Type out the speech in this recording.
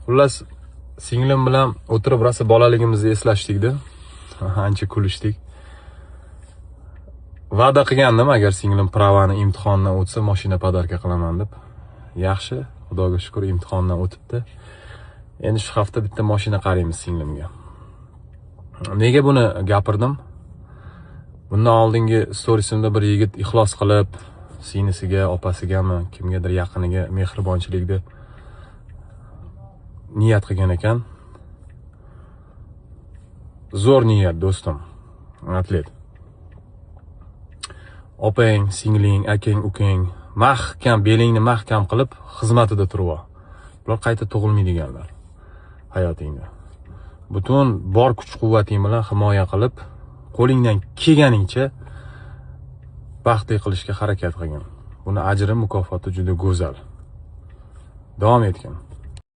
Xullas, singlim bilan o'tirib rosa bolaligimizni eslashdik-da. Ancha kulishdik. Va'da qilgandim, agar singlim pravani imtihondan o'tsa, mashina podarka qilaman deb. Yaxshi, Xudoga shukr, imtihondan o'tibdi. Endi shu hafta bitta mashina qaraymiz singlimga. Nega buni gapirdim? Bundan oldingi storiesimda bir yigit ixlos qilib, singlisiga, opasigami, kimgadir yaqiniga mehribonchilikda niyat qilgan ekan. Zo'r niyat, do'stim. Atlet. Opang, singling, akang, ukang mahkam, belingni mahkam qilib xizmatida turib ol. Bular qayta tug'ilmaydiganlar hayotingda. Butun bor kuch-quvvating bilan himoya qilib, qo'lingdan kelganingcha baxtli qilishga harakat qilgin. Buni ajri, mukofoti juda go'zal. Davom etgin.